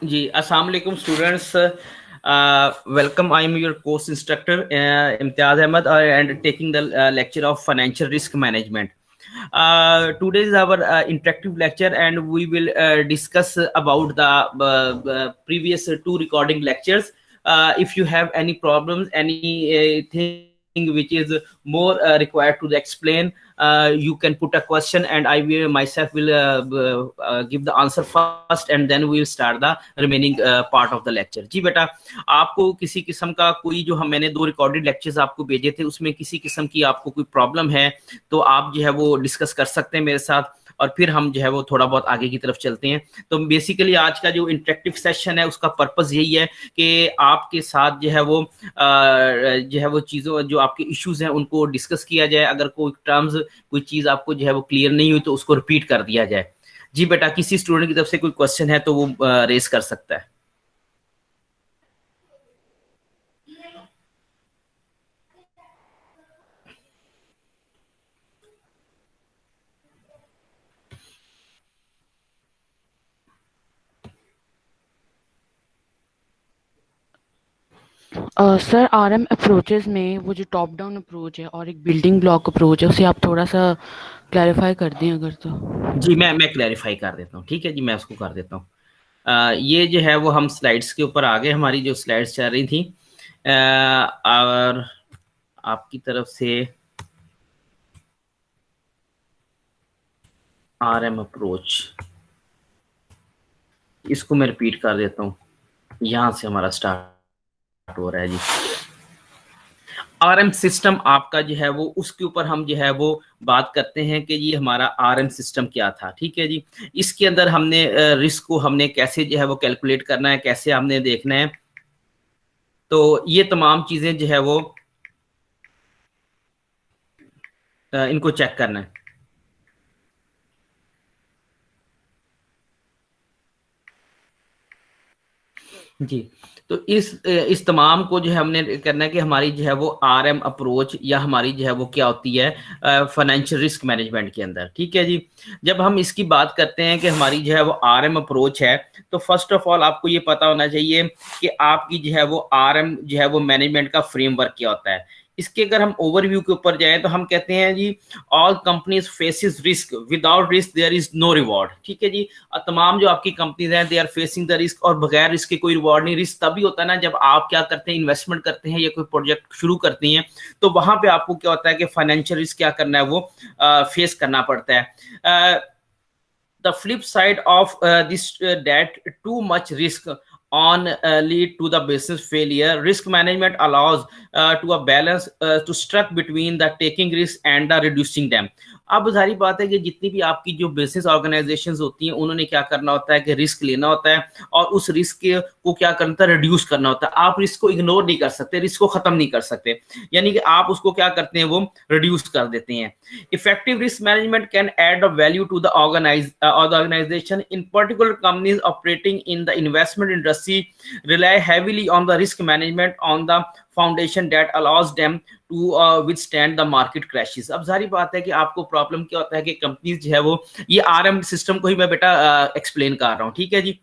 जी, अस्सलाम वालेकुम students, welcome. I am your course instructor Imtiaz Ahmed and taking the lecture of financial risk management. Today is our interactive lecture, and we will discuss about the previous two recording lectures. If you have any problems, anything which is more required to explain, you can put a question, and I will myself will give the answer first, and then we will start the remaining part of the lecture. जी बेटा, आपको किसी किस्म का कोई जो हम मैंने दो रिकॉर्डेड लेक्चर्स आपको भेजे थे उसमें किसी किस्म की आपको कोई प्रॉब्लम है तो आप जो है वो डिस्कस कर सकते हैं मेरे साथ, और फिर हम जो है वो थोड़ा बहुत आगे की तरफ चलते हैं. तो बेसिकली आज का जो इंटरेक्टिव सेशन है उसका पर्पस यही है कि आपके साथ जो है वो चीज़ों जो आपके इश्यूज हैं उनको डिस्कस किया जाए. अगर कोई टर्म्स कोई चीज़ आपको जो है वो क्लियर नहीं हुई तो उसको रिपीट कर दिया जाए. जी बेटा, किसी स्टूडेंट की तरफ से कोई क्वेश्चन है तो वो रेस कर सकता है. सर आरएम अप्रोचेस में वो जो टॉप डाउन अप्रोच है और एक बिल्डिंग ब्लॉक अप्रोच है उसे आप थोड़ा सा क्लैरिफाई कर दें अगर तो. जी मैं क्लैरिफाई कर देता हूँ. ठीक है जी, मैं उसको कर देता हूँ. ये जो है वो हम स्लाइड्स के ऊपर आ गए. हमारी जो स्लाइड्स चल रही थी और आपकी तरफ से आरएम अप्रोच, इसको मैं रिपीट कर देता हूँ. यहाँ से हमारा स्टार्ट हो रहा है जी. आरएम सिस्टम आपका जो है वो उसके ऊपर हम जो है वो बात करते हैं कि ये हमारा आरएम सिस्टम क्या था. ठीक है जी, इसके अंदर हमने रिस्क को हमने कैसे जो है वो कैलकुलेट करना है, कैसे हमने देखना है, तो ये तमाम चीजें जो है वो इनको चेक करना है. जी, तो इस तमाम को जो है हमने करना है कि हमारी जो है वो आरएम अप्रोच या हमारी जो है वो क्या होती है फाइनेंशियल रिस्क मैनेजमेंट के अंदर. ठीक है जी, जब हम इसकी बात करते हैं कि हमारी जो है वो आरएम अप्रोच है तो फर्स्ट ऑफ ऑल आपको ये पता होना चाहिए कि आपकी जो है वो आरएम जो है वो मैनेजमेंट का फ्रेमवर्क क्या होता है. इसके अगर हम ओवरव्यू के ऊपर जाएं तो हम कहते हैं जी, all companies faces risk, without risk there is no reward. ठीक है जी, तमाम जो आपकी कंपनीज हैं they are facing the risk, और बगैर रिस्क के कोई रिवॉर्ड नहीं. रिस्क तभी होता है ना जब आप क्या करते हैं, इन्वेस्टमेंट करते हैं या कोई प्रोजेक्ट शुरू करती हैं, तो वहां पे आपको क्या होता है कि फाइनेंशियल रिस्क क्या करना है वो फेस करना पड़ता है. The flip side of this that too much risk on lead to the business failure. Risk management allows to a balance to struck between the taking risk and the reducing them. अब सारी बात है कि जितनी भी आपकी जो business organisations होती हैं उन्होंने क्या करना होता है कि रिस्क लेना होता है और उस रिस्क को क्या करना होता है, रिड्यूस करना होता है. आप रिस्क को इग्नोर नहीं कर सकते, रिस्क को खत्म नहीं कर सकते, यानी कि आप उसको क्या करते हैं वो रिड्यूस कर देते हैं. Effective risk management can add a value to the organization. In particular, companies operating in the investment industry rely heavily on the risk management on the foundation that allows them to withstand the market crashes. अब सारी बात है कि आपको problem क्या होता है कि कंपनीज जो है वो ये आरएम सिस्टम को ही मैं बेटा एक्सप्लेन कर रहा हूँ. ठीक है जी,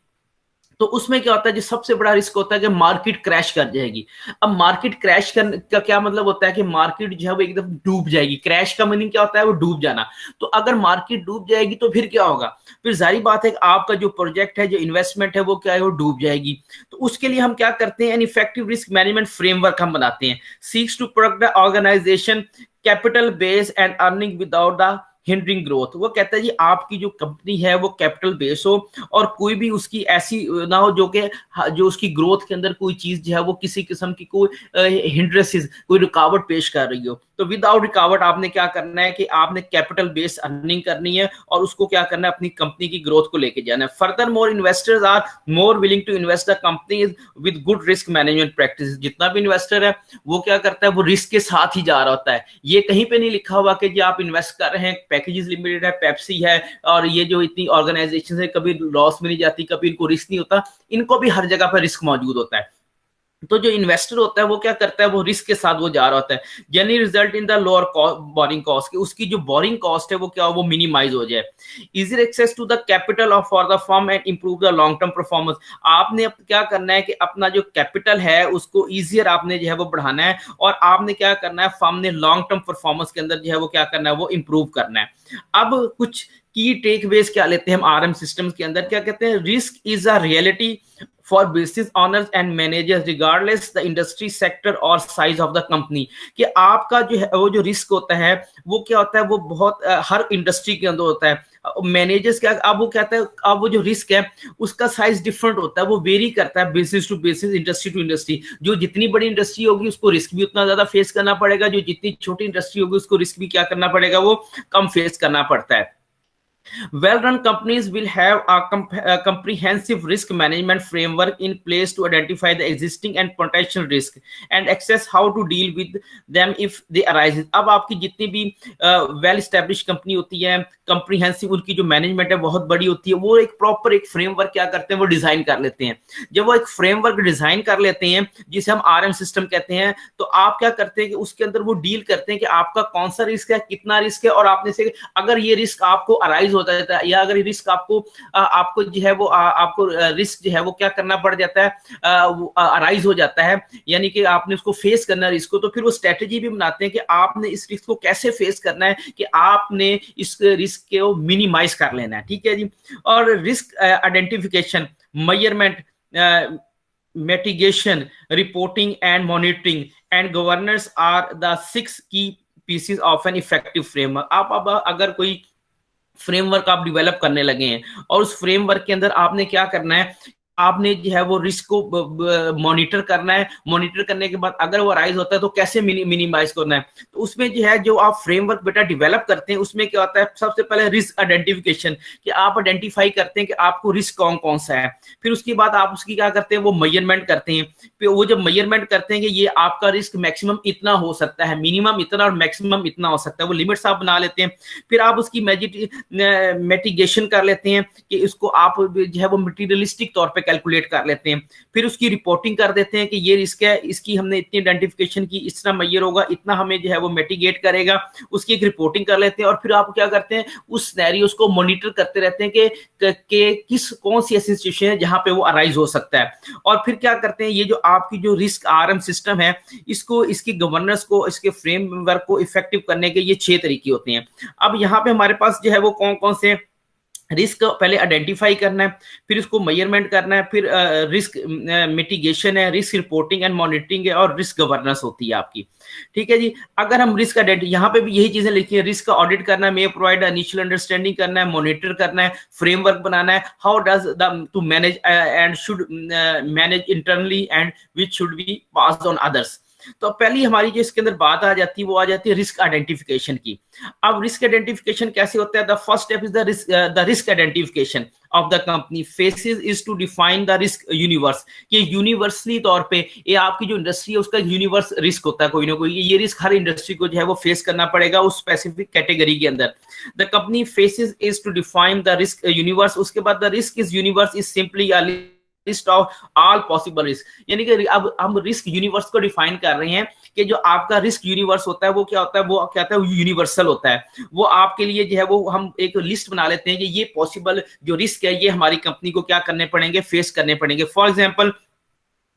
तो उसमें क्या होता है, जो सबसे बड़ा रिस्क होता है कि मार्केट क्रैश कर जाएगी. अब मार्केट क्रैश करने का क्या मतलब होता है कि मार्केट जो है वो एकदम डूब जाएगी. क्रैश का मीनिंग क्या होता है, वो डूब जाना. तो अगर मार्केट डूब जाएगी तो फिर क्या होगा, फिर जारी बात है कि आपका जो प्रोजेक्ट है, जो इन्वेस्टमेंट है, वो क्या है, वो डूब जाएगी. तो उसके लिए हम क्या करते हैं, an effective risk management framework हम बनाते हैं. Seeks to protect the organisation capital base and earning without the hindering growth. वो कहता है जी आपकी जो कंपनी है वो कैपिटल बेस हो और कोई भी उसकी ऐसी ना हो जो उसकी ग्रोथ के अंदर कोई चीज जो है वो किसी किस्म की कोई हिंड्रेंसेस, कोई रुकावट पेश कर रही हो. तो विदाउट रुकावट आपने क्या करना है कि आपने कैपिटल बेस अर्निंग करनी है और उसको क्या करना है, अपनी कंपनी की ग्रोथ को लेके जाना है. Further more investors are more willing to invest the company with good risk management practice. जितना भी इन्वेस्टर है वो क्या करता है, वो रिस्क के साथ ही जा रहा होता है. ये कहीं पे नहीं लिखा हुआ कि जी आप इन्वेस्ट कर रहे हैं, पैकेजेस लिमिटेड है, पेप्सी है, और ये जो इतनी ऑर्गेनाइजेशन है कभी लॉस में नहीं जाती, कभी इनको रिस्क नहीं होता. इनको भी हर जगह पर रिस्क मौजूद होता है. तो जो इन्वेस्टर होता है वो क्या करता है, वो रिस्क के साथ वो जा रहा होता है, generally result in the lower borrowing cost, उसकी जो बोरिंग कॉस्ट है वो क्या वो मिनिमाइज हो जाए, easy access to the capital of for the firm and improve the long term performance. आपने क्या करना है कि अपना जो कैपिटल है उसको इजियर आपने जो है वो बढ़ाना है, और आपने क्या करना है, फर्म ने लॉन्ग टर्म परफॉर्मेंस के अंदर जो है वो क्या करना है, वो इंप्रूव करना है। अब कुछ की टेक वेज क्या लेते हैं हम आरएम सिस्टम्स के अंदर, क्या कहते हैं, risk is a reality for business honours and managers regardless the industry sector और साइज ऑफ द कंपनी। कि आपका जो है वो जो रिस्क होता है वो क्या होता है, वो बहुत हर इंडस्ट्री के अंदर होता है। मैनेजर्स क्या, अब वो कहता है, अब वो जो रिस्क है उसका साइज डिफरेंट होता है, वो वेरी करता है business to business, industry to industry. जो जितनी बड़ी इंडस्ट्री होगी उसको रिस्क भी उतना ज्यादा फेस करना पड़ेगा, जो जितनी छोटी इंडस्ट्री होगी उसको रिस्क भी क्या करना पड़ेगा, वो कम फेस करना पड़ता है। Well-run companies will have a comprehensive risk management framework in place to identify the existing and potential risk and assess how to deal with them if they arise. अब आपकी जितनी भी वेल established कंपनी होती है, comprehensive उनकी जो management है बहुत बड़ी होती है, वो एक प्रॉपर एक फ्रेमवर्क क्या करते हैं, वो डिजाइन कर लेते हैं। जब वो एक फ्रेमवर्क डिजाइन कर लेते हैं जिसे हम आरएम सिस्टम कहते हैं, तो आप क्या करते हैं कि उसके अंदर वो डील करते हैं कि आपका कौन सा रिस्क है, कितना रिस्क है, और आपने से अगर ये रिस्क आपको अराइज होता है या अगर रिस्क आपको जो है वो आपको रिस्क जो है वो क्या करना पड़ जाता है, अराइज हो जाता है, यानी कि आपने उसको फेस करना रिस्क को, तो फिर वो स्ट्रेटेजी भी बनाते हैं कि आपने इस रिस्क को कैसे फेस करना है, कि आपने इस रिस्क को मिनिमाइज कर लेना है। ठीक है जी। और risk identification, measurement, mitigation, reporting and monitoring and governance are the 6 key pieces of an effective framework। आप अब अगर कोई फ्रेमवर्क आप डेवलप करने लगे हैं और उस फ्रेमवर्क के अंदर आपने क्या करना है, आपने जो है वो रिस्क को मॉनिटर करना है, मॉनिटर करने के बाद अगर वो राइज होता है तो कैसे मिनिमाइज करना है। तो उसमें जो है जो आप फ्रेमवर्क बेटा डेवलप करते हैं उसमें क्या होता है, सबसे पहले रिस्क आइडेंटिफिकेशन, कि आप आइडेंटिफाई करते हैं कि आपको रिस्क कौन कौन सा है। फिर उसके बाद आप उसकी क्या करते हैं, वो मेजरमेंट करते हैं। फिर वो जब मेजरमेंट करते हैं कि ये आपका रिस्क मैक्सिमम इतना हो सकता है, मिनिमम इतना और मैक्सिमम इतना हो सकता है, वो लिमिट्स आप बना लेते हैं। फिर आप उसकी मिटिगेशन कर लेते हैं कि इसको आप जो है वो मटीरियलिस्टिक तौर पे कैलकुलेट कर लेते हैं। फिर उसकी रिपोर्टिंग कर देते हैं कि ये रिस्क है, इसकी हमने इतनी आइडेंटिफिकेशन की, इतना मैयर होगा, इतना हमें जो है वो मिटिगेट करेगा, उसकी एक रिपोर्टिंग कर लेते हैं। और फिर आप क्या करते हैं, उस सिनेरियोस को मॉनिटर करते रहते हैं कि किस कौन सी ऐसी सिचुएशन है जहां पे वो अराइज हो सकता है। और फिर क्या करते हैं, ये जो आपकी जो रिस्क आरएम सिस्टम है, इसको, इसकी गवर्नेंस को, इसके फ्रेमवर्क को इफेक्टिव करने के ये 6 तरीके होते हैं। अब यहाँ पे हमारे पास जो है वो कौन कौन से रिस्क पहले आइडेंटिफाई करना है, फिर उसको मेजरमेंट करना है, फिर रिस्क मिटिगेशन है, रिस्क रिपोर्टिंग एंड मॉनिटरिंग है, और रिस्क गवर्नेंस होती है आपकी। ठीक है जी। अगर हम रिस्क यहाँ पे भी यही चीजें लिखी है, रिस्क का ऑडिट करना है, मे प्रोवाइड इनिशियल अंडरस्टैंडिंग करना है, मॉनिटर करना है, फ्रेमवर्क बनाना है, how does the two manage and should manage internally and which should be passed on others. तो पहली हमारी जो इसके अंदर बात आ जाती है वो आ जाती है रिस्क आइडेंटिफिकेशन की। अब रिस्क आइडेंटिफिकेशन कैसे होता है, the first step is the risk identification of the company faces is to define the risk universe. ये यूनिवर्सली तौर पे ये आपकी जो इंडस्ट्री है उसका यूनिवर्स रिस्क होता है, कोई ना कोई ये रिस्क हर इंडस्ट्री को जो है वो फेस करना पड़ेगा उस स्पेसिफिक कैटेगरी के अंदर। The company faces is to define the risk universe. उसके बाद the risk is universe is simply list of all possible risk, यानी कि अब हम रिस्क यूनिवर्स को डिफाइन कर रहे हैं कि जो आपका रिस्क यूनिवर्स होता है वो क्या होता है, वो क्या होता है, यूनिवर्सल होता है। वो आपके लिए जो है वो हम एक लिस्ट बना लेते हैं कि ये पॉसिबल जो रिस्क है ये हमारी कंपनी को क्या करने पड़ेंगे, फेस करने पड़ेंगे। फॉर एग्जांपल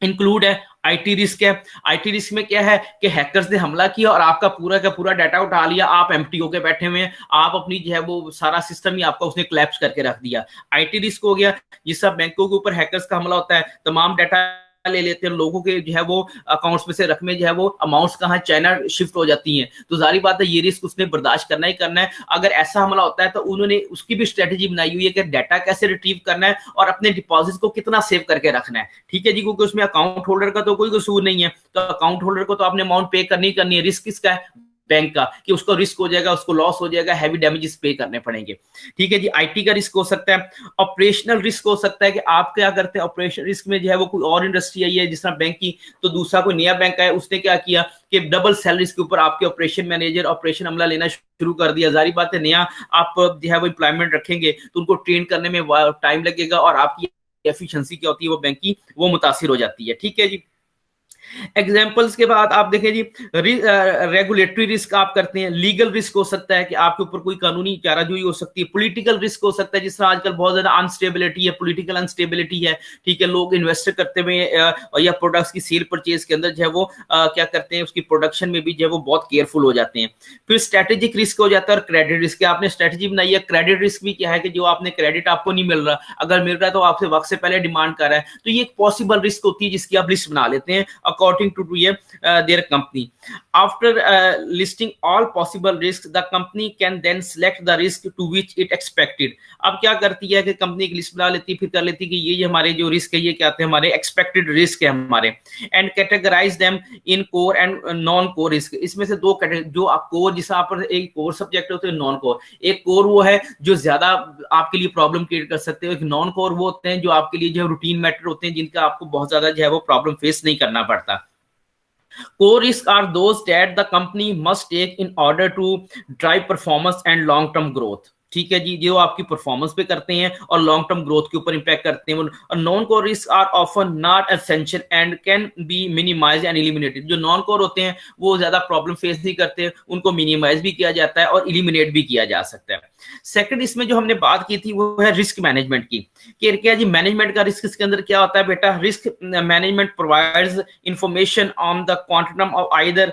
इंक्लूड है आईटी रिस्क है। आईटी रिस्क में क्या है कि हैकर्स ने हमला किया और आपका पूरा का पूरा डाटा उठा लिया, आप एम्प्टी होके बैठे हुए हैं, आप अपनी जो है वो सारा सिस्टम ही आपका उसने कोलैप्स करके रख दिया। आईटी रिस्क हो गया। जिस सब बैंकों के ऊपर हैकर्स का हमला होता है, तमाम डाटा ले लेते हैं लोगों के, जो है वो अकाउंट्स में से रकमें जो है वो अमाउंट्स कहाँ चाइना शिफ्ट हो जाती हैं, तो जारी बात है ये रिस्क उसने बर्दाश्त करना ही करना है। अगर ऐसा हमला होता है तो उन्होंने उसकी भी स्ट्रेटेजी बनाई हुई है कि डाटा कैसे रिट्रीव करना है और अपने डिपॉजिट को कितना सेव करके रखना है। ठीक है जी, क्योंकि उसमें अकाउंट होल्डर का तो कोई कसूर नहीं है, तो अकाउंट होल्डर को तो आपने अमाउंट पे करनी ही करनी है। रिस्क किसका है, बैंक का, कि उसको रिस्क हो जाएगा, उसको लॉस हो जाएगा, हैवी डैमेजेस पे करने पड़ेंगे। ठीक है जी। आईटी का रिस्क हो सकता है। ऑपरेशनल रिस्क हो सकता है कि आप क्या करते हैं, ऑपरेशन रिस्क में जो है वो कोई और इंडस्ट्री आई है जिस तरह बैंक की, तो दूसरा कोई नया बैंक आया, उसने क्या किया कि डबल सैलरीज के ऊपर आपके ऑपरेशन मैनेजर ऑपरेशन अमला लेना शुरू कर दिया। जारी बात है नया आप जो है वो एम्प्लॉयमेंट रखेंगे तो उनको ट्रेन करने में टाइम लगेगा और आपकी एफिशिएंसी क्या होती है वो बैंक की वो मुतासिर हो जाती है। ठीक है जी। एग्जाम्पल्स के बाद आप देखें जी, रेगुलेटरी रिस्क आप करते हैं, लीगल रिस्क हो सकता है कि आपके ऊपर कोई कानूनी चाराजोई हो सकती है, पॉलिटिकल रिस्क हो सकता है जिस तरह आजकल बहुत ज्यादा अनस्टेबिलिटी है, पॉलिटिकल अनस्टेबिलिटी है, ठीक है, लोग इन्वेस्ट करते हुए या प्रोडक्ट्स की सेल परचेज के अंदर जो है वो क्या करते हैं, उसकी प्रोडक्शन में भी जो है वो बहुत केयरफुल हो जाते हैं। फिर स्ट्रेटेजिक रिस्क हो जाता है और क्रेडिट रिस्क, आपने स्ट्रेटेजी बनाई है। क्रेडिट रिस्क भी क्या है कि जो आपने क्रेडिट आपको नहीं मिल रहा, अगर मिल रहा है तो आपसे वक्त से पहले डिमांड कर रहा है, तो ये एक पॉसिबल रिस्क होती है जिसकी आप लिस्ट बना लेते हैं according to their company. After listing all possible risks, the company can then select the risk to which it expected. अब क्या करती है कि कंपनी की लिस्ट बना लेती है, फिर कर लेती है कि ये हमारे जो रिस्क है ये क्या आते हैं, हमारे एक्सपेक्टेड रिस्क है हमारे, and categorise them in core and non core risk. इसमें से दो जो आप कोर, जिस आप एक कोर सब्जेक्ट होते हैं, नॉन कोर। एक कोर वो है जो ज्यादा आपके लिए प्रॉब्लम क्रिएट कर सकते हो, एक नॉन कोर वो होते हैं जो आपके लिए जो रूटीन मैटर होते हैं, जिनका आपको बहुत ज्यादा जो है वो प्रॉब्लम फेस नहीं करना पड़ता। Core risks are those that the company must take in order to drive performance and long term growth. ठीक है जी, जो आपकी परफॉर्मेंस पे करते हैं और लॉन्ग टर्म ग्रोथ के ऊपर इंपैक्ट करते हैं। और non core risk are often not essential and can be minimise and eliminated. जो नॉन कोर होते हैं वो ज्यादा प्रॉब्लम फेस नहीं करते, उनको मिनिमाइज भी किया जाता है और एलिमिनेट भी किया जा सकता है। सेकंड, इसमें जो हमने बात की थी वो है रिस्क मैनेजमेंट की, कि क्या जी मैनेजमेंट का रिस्क इसके अंदर क्या होता है बेटा। Risk management provides information on the quantum of either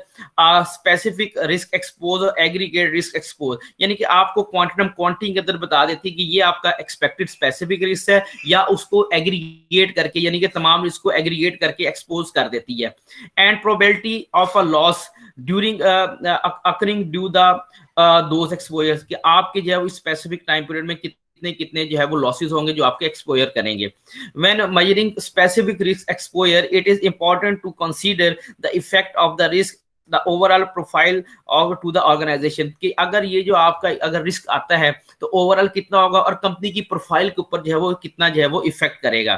specific risk expose और एग्रीगेट रिस्क एक्सपोज, यानी कि आपको क्वांटिटम क्वांटिटी के अंदर बता देती है कि ये आपका एक्सपेक्टेड स्पेसिफिक रिस्क है, या उसको एग्रीगेट करके यानी कि तमाम रिस्क को एग्रीगेट करके एक्सपोज कर देती है। And probability of a loss during occurring due the those exposures, कि आपके जो है वो स्पेसिफिक टाइम पीरियड में कितने कितने जो है वो लॉसेस होंगे जो आपके एक्सपोजर करेंगे। When measuring specific risk exposure, it is important to consider the effect of the risk the overall profile of to the organisation, कि अगर ये जो आपका अगर रिस्क आता है तो ओवरऑल कितना होगा और कंपनी की प्रोफाइल के ऊपर जो है वो कितना जो है वो इफेक्ट करेगा।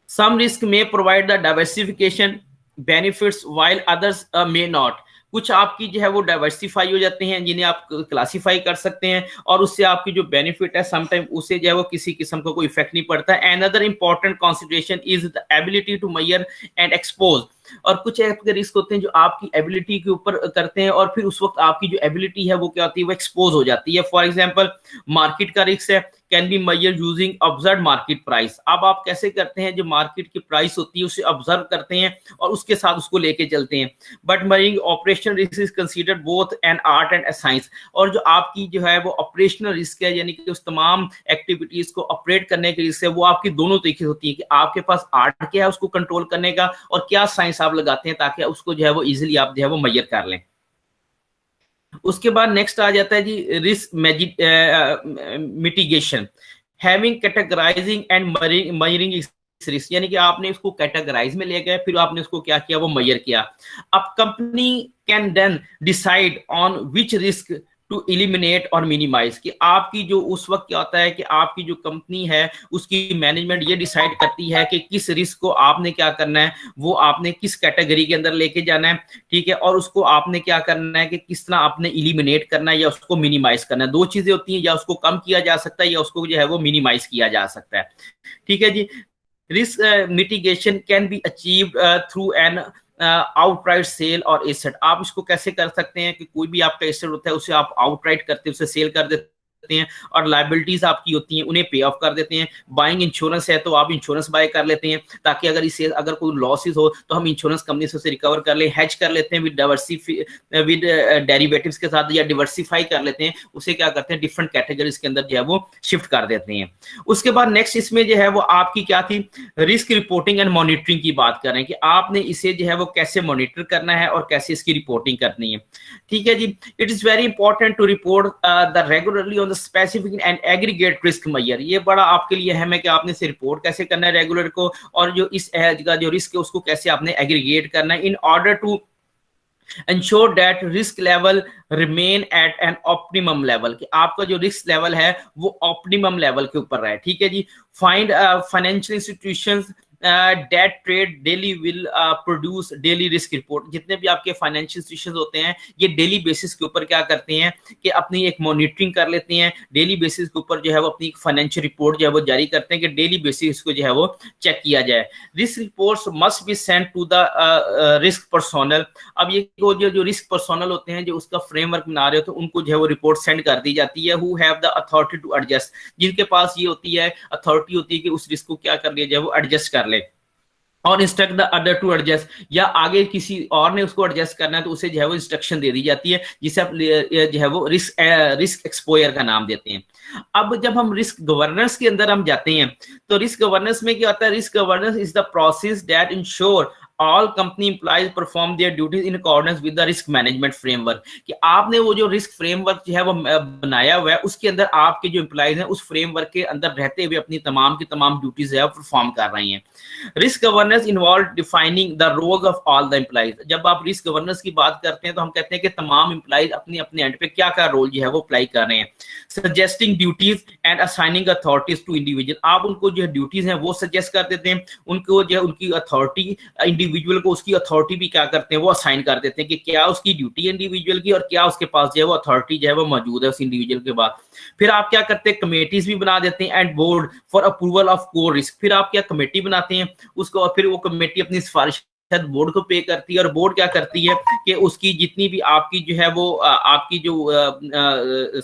सम रिस्क में provide the diversification benefits while others may not, कुछ आपकी जो है वो डाइवर्सिफाई हो जाते हैं जिन्हें आप क्लासिफाई कर सकते हैं और उससे आपकी जो बेनिफिट है समटाइम उससे जो है वो किसी किस्म का कोई इफेक्ट नहीं पड़ता। Another important consideration is the ability to measure and expose, और कुछ ऐसे रिस्क होते हैं जो आपकी एबिलिटी के ऊपर करते हैं और फिर उस वक्त आपकी जो एबिलिटी है वो क्या होती है, वो एक्सपोज हो जाती है। फॉर एग्जांपल मार्केट का रिस्क है, can be measure using observe market price. अब आप कैसे करते हैं, जो मार्केट की प्राइस होती है उसे ऑब्जर्व करते हैं और उसके साथ उसको लेके चलते हैं। But measuring operational risk is considered both an art and A science, और जो आपकी जो है वो ऑपरेशनल रिस्क है यानी कि उस तमाम एक्टिविटीज को ऑपरेट करने के रिस्क है, वो आपकी दोनों तरीके से होती है कि आपके पास आर्ट क्या है उसको कंट्रोल करने का और क्या साइंस आप लगाते हैं ताकि उसको जो है वो इजीली आप जो है वो मेजर कर लें। उसके बाद नेक्स्ट आ जाता है जी risk mitigation, having categorising and measuring risk, यानी कि आपने इसको कैटेगराइज में ले गए फिर आपने उसको क्या किया, वो मेजर किया। अब company can then decide on which risk to eliminate और मिनिमाइज, कि आपकी जो उस वक्त क्या होता है कि आपकी जो कंपनी है उसकी मैनेजमेंट ये डिसाइड करती है कि किस रिस्क को आपने क्या करना है, वो आपने किस कैटेगरी के अंदर लेके जाना है, ठीक है, और उसको आपने क्या करना है कि किस तरह आपने एलिमिनेट करना है या उसको मिनिमाइज करना है। दो चीजें होती हैं, या उसको कम किया जा सकता है या उसको जो है वो मिनिमाइज किया जा सकता है। ठीक है जी। Risk mitigation can be achieved through an outright sale और एसेट, आप इसको कैसे कर सकते हैं कि कोई भी आपका एसेट होता है उसे आप आउटराइट करते हैं, उसे सेल कर देते हैं, और लायबिलिटीज आपकी होती हैं उन्हें पे ऑफ कर देते हैं। बाइंग इंश्योरेंस है तो आप इंश्योरेंस बाय कर लेते हैं ताकि अगर इसे अगर कोई लॉसेस हो तो हम इंश्योरेंस कंपनी से उसे रिकवर कर लें। हेज कर लेते हैं विद डेरिवेटिव्स के साथ, या डिवर्सिफाई कर लेते हैं, उसे क्या करते हैं डिफरेंट कैटेगरीज के अंदर जो है वो शिफ्ट कर देते हैं। उसके बाद नेक्स्ट इसमें जो है वो आपकी क्या थी, रिस्क रिपोर्टिंग एंड मॉनिटरिंग की बात कर रहे हैं कि आपने इसे जो है वो कैसे मॉनिटर करना है और कैसे इसकी रिपोर्टिंग करनी है। ठीक है जी। It is very important to report the regularly on the specific and aggregate risk measure, ये बड़ा आपके लिए अहम है कि आपने इसे रिपोर्ट कैसे करना है रेगुलर को, और जो इस का जो रिस्क है उसको कैसे आपने एग्रीगेट करना है in order to ensure that risk level remain at an optimum level, कि आपका जो रिस्क लेवल है वो ऑप्टिमम लेवल के ऊपर रहे। ठीक है जी। Find financial institutions that trade daily will produce daily risk report. जितने भी आपके फाइनेंशियल इंस्टीट्यूशन होते हैं ये डेली बेसिस के ऊपर क्या करते हैं कि अपनी एक मॉनिटरिंग कर लेते हैं, डेली बेसिस के ऊपर जो है वो अपनी अपनी रिपोर्ट जो है वो जारी करते हैं कि डेली बेसिस को जो है वो चेक किया जाए। Risk reports must be sent to the risk personnel. अब ये जो रिस्क पर्सोनल होते हैं जो उसका फ्रेमवर्क बना रहे हो तो उनको जो है वो रिपोर्ट सेंड कर दी जाती है। Who have the authority to adjust, जिनके पास ये होती है अथॉरिटी होती है कि उस रिस्क को क्या कर लिया जाए वो एडजस्ट कर ले। और instruct the other to adjust, या आगे किसी और ने उसको एडजस्ट करना है तो उसे जो है वो इंस्ट्रक्शन दे दी जाती है, जिसे आप जो है वो रिस्क एक्सपोयर का नाम देते हैं। अब जब हम रिस्क गवर्नेंस के अंदर हम जाते हैं तो रिस्क गवर्नेंस में क्या होता है? Risk governance is the process that ensure all company employees perform their duties in accordance with the risk management framework. कि आपने वो जो रिस्क फ्रेमवर्क जो है वो बनाया हुआ है उसके अंदर आपके जो एम्प्लॉइज हैं उस फ्रेमवर्क के अंदर रहते हुए अपनी तमाम की तमाम ड्यूटीज है परफॉर्म कर रही हैं। Risk governance involve defining the role of all the employees. जब आप रिस्क गवर्नेंस की बात करते हैं तो हम कहते हैं कि तमाम एम्प्लॉइज अपने अपने एंड पे क्या क्या रोल जो है वो अप्लाई कर रहे हैं। Suggesting duties and assigning authorities to individual, आप उनको जो ड्यूटीज हैं वो सजेस्ट कर देते हैं, उनको जो है उनकी अथॉरिटी इंडिविजुअल को उसकी अथॉरिटी भी क्या करते हैं वो असाइन कर देते हैं कि क्या उसकी ड्यूटी इंडिविजुअल की और क्या उसके पास जो है वो अथॉरिटी जो है वो मौजूद है उस इंडिविजुअल के बाद। फिर आप क्या करते हैं? कमेटीज भी बना देते हैं and board for approval of core risk. फिर आप क्या कमेटी बनाते हैं उसको, और फिर वो कमेटी अपनी सिफारिश बोर्ड को पे करती है और बोर्ड क्या करती है कि उसकी जितनी भी आपकी जो है वो आपकी जो